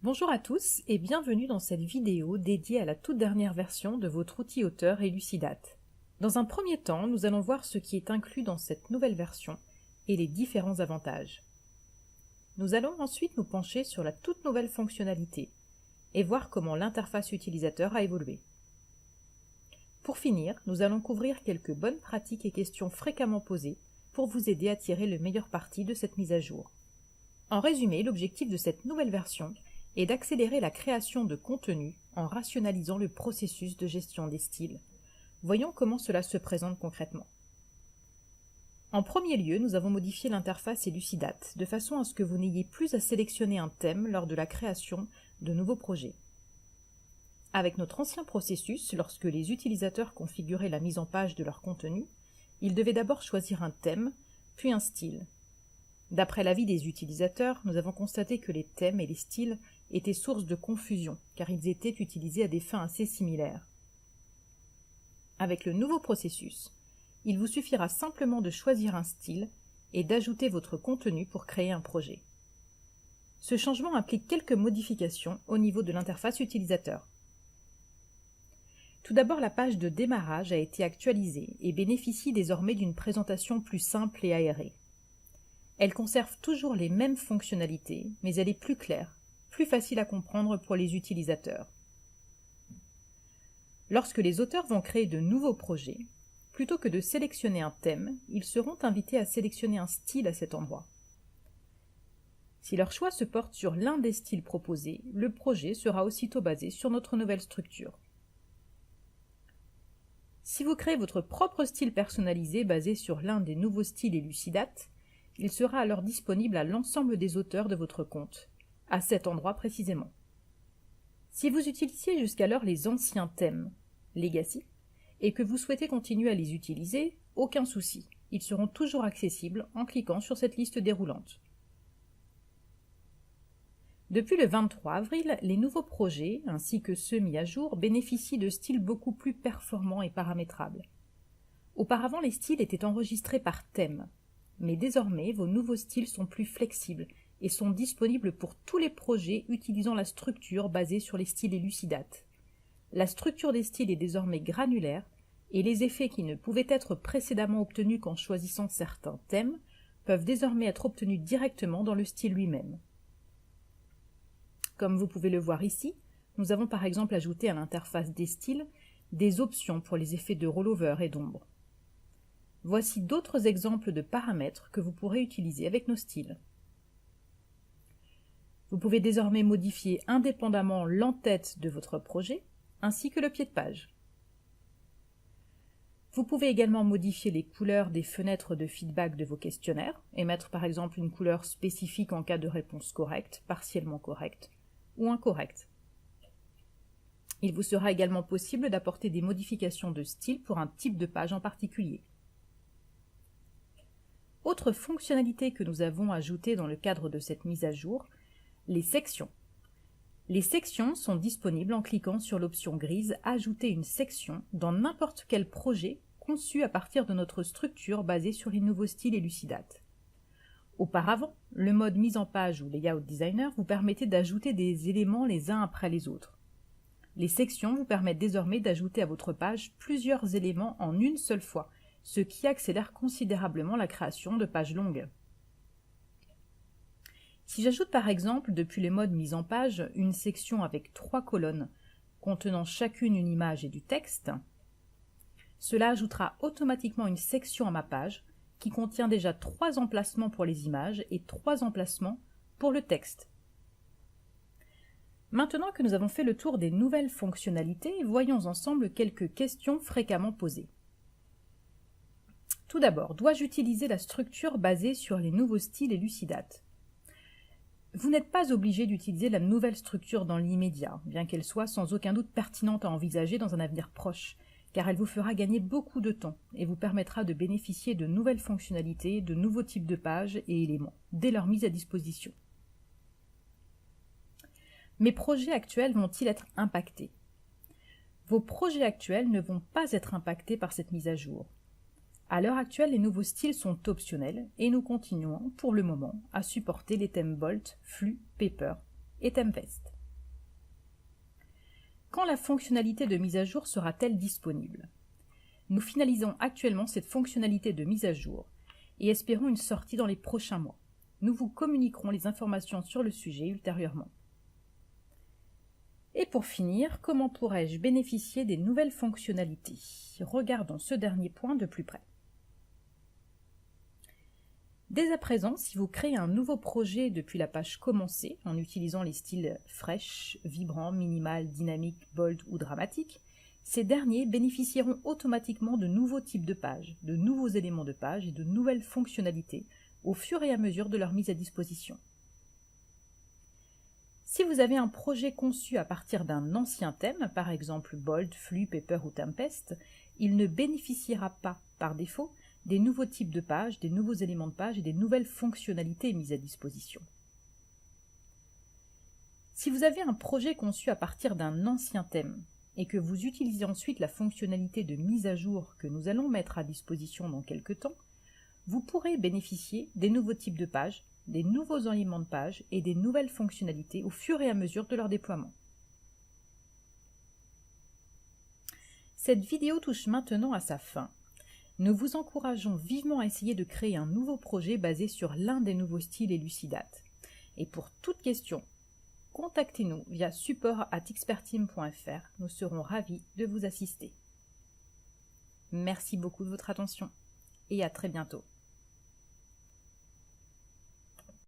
Bonjour à tous et bienvenue dans cette vidéo dédiée à la toute dernière version de votre outil auteur Elucidate. Dans un premier temps, nous allons voir ce qui est inclus dans cette nouvelle version et les différents avantages. Nous allons ensuite nous pencher sur la toute nouvelle fonctionnalité et voir comment l'interface utilisateur a évolué. Pour finir, nous allons couvrir quelques bonnes pratiques et questions fréquemment posées pour vous aider à tirer le meilleur parti de cette mise à jour. En résumé, l'objectif de cette nouvelle version est d'accélérer la création de contenu en rationalisant le processus de gestion des styles. Voyons comment cela se présente concrètement. En premier lieu, nous avons modifié l'interface Elucidate de façon à ce que vous n'ayez plus à sélectionner un thème lors de la création de nouveaux projets. Avec notre ancien processus, lorsque les utilisateurs configuraient la mise en page de leur contenu, ils devaient d'abord choisir un thème, puis un style. D'après l'avis des utilisateurs, nous avons constaté que les thèmes et les styles étaient source de confusion, car ils étaient utilisés à des fins assez similaires. Avec le nouveau processus, il vous suffira simplement de choisir un style et d'ajouter votre contenu pour créer un projet. Ce changement implique quelques modifications au niveau de l'interface utilisateur. Tout d'abord, la page de démarrage a été actualisée et bénéficie désormais d'une présentation plus simple et aérée. Elle conserve toujours les mêmes fonctionnalités, mais elle est plus claire, plus facile à comprendre pour les utilisateurs. Lorsque les auteurs vont créer de nouveaux projets, plutôt que de sélectionner un thème, ils seront invités à sélectionner un style à cet endroit. Si leur choix se porte sur l'un des styles proposés, le projet sera aussitôt basé sur notre nouvelle structure. Si vous créez votre propre style personnalisé basé sur l'un des nouveaux styles Elucidate, il sera alors disponible à l'ensemble des auteurs de votre compte, à cet endroit précisément. Si vous utilisiez jusqu'alors les anciens thèmes, Legacy, et que vous souhaitez continuer à les utiliser, aucun souci, ils seront toujours accessibles en cliquant sur cette liste déroulante. Depuis le 23 avril, les nouveaux projets, ainsi que ceux mis à jour, bénéficient de styles beaucoup plus performants et paramétrables. Auparavant, les styles étaient enregistrés par thème, mais désormais, vos nouveaux styles sont plus flexibles et sont disponibles pour tous les projets utilisant la structure basée sur les styles Elucidate. La structure des styles est désormais granulaire et les effets qui ne pouvaient être précédemment obtenus qu'en choisissant certains thèmes peuvent désormais être obtenus directement dans le style lui-même. Comme vous pouvez le voir ici, nous avons par exemple ajouté à l'interface des styles des options pour les effets de rollover et d'ombre. Voici d'autres exemples de paramètres que vous pourrez utiliser avec nos styles. Vous pouvez désormais modifier indépendamment l'en-tête de votre projet, ainsi que le pied de page. Vous pouvez également modifier les couleurs des fenêtres de feedback de vos questionnaires, et mettre par exemple une couleur spécifique en cas de réponse correcte, partiellement correcte, ou incorrecte. Il vous sera également possible d'apporter des modifications de style pour un type de page en particulier. Autre fonctionnalité que nous avons ajoutée dans le cadre de cette mise à jour, les sections. Les sections sont disponibles en cliquant sur l'option grise « Ajouter une section » dans n'importe quel projet conçu à partir de notre structure basée sur les nouveaux styles Elucidate. Auparavant, le mode mise en page ou Layout Designer vous permettait d'ajouter des éléments les uns après les autres. Les sections vous permettent désormais d'ajouter à votre page plusieurs éléments en une seule fois, ce qui accélère considérablement la création de pages longues. Si j'ajoute par exemple, depuis le mode mise en page, une section avec 3 colonnes contenant chacune une image et du texte, cela ajoutera automatiquement une section à ma page qui contient déjà 3 emplacements pour les images et 3 emplacements pour le texte. Maintenant que nous avons fait le tour des nouvelles fonctionnalités, voyons ensemble quelques questions fréquemment posées. Tout d'abord, dois-je utiliser la structure basée sur les nouveaux styles Elucidate ? Vous n'êtes pas obligé d'utiliser la nouvelle structure dans l'immédiat, bien qu'elle soit sans aucun doute pertinente à envisager dans un avenir proche, car elle vous fera gagner beaucoup de temps et vous permettra de bénéficier de nouvelles fonctionnalités, de nouveaux types de pages et éléments, dès leur mise à disposition. Mes projets actuels vont-ils être impactés ? Vos projets actuels ne vont pas être impactés par cette mise à jour. À l'heure actuelle, les nouveaux styles sont optionnels et nous continuons, pour le moment, à supporter les thèmes Bolt, Flux, Paper et Tempest. Quand la fonctionnalité de mise à jour sera-t-elle disponible? Nous finalisons actuellement cette fonctionnalité de mise à jour et espérons une sortie dans les prochains mois. Nous vous communiquerons les informations sur le sujet ultérieurement. Et pour finir, comment pourrais-je bénéficier des nouvelles fonctionnalités? Regardons ce dernier point de plus près. Dès à présent, si vous créez un nouveau projet depuis la page Commencer en utilisant les styles Fresh, Vibrant, Minimal, Dynamique, Bold ou Dramatique, ces derniers bénéficieront automatiquement de nouveaux types de pages, de nouveaux éléments de page et de nouvelles fonctionnalités au fur et à mesure de leur mise à disposition. Si vous avez un projet conçu à partir d'un ancien thème, par exemple Bold, Flux, Paper ou Tempest, il ne bénéficiera pas, par défaut, des nouveaux types de pages, des nouveaux éléments de page et des nouvelles fonctionnalités mises à disposition. Si vous avez un projet conçu à partir d'un ancien thème et que vous utilisez ensuite la fonctionnalité de mise à jour que nous allons mettre à disposition dans quelques temps, vous pourrez bénéficier des nouveaux types de pages, des nouveaux éléments de page et des nouvelles fonctionnalités au fur et à mesure de leur déploiement. Cette vidéo touche maintenant à sa fin. Nous vous encourageons vivement à essayer de créer un nouveau projet basé sur l'un des nouveaux styles Elucidate. Et pour toute question, contactez-nous via support@expertteam.fr. Nous serons ravis de vous assister. Merci beaucoup de votre attention et à très bientôt.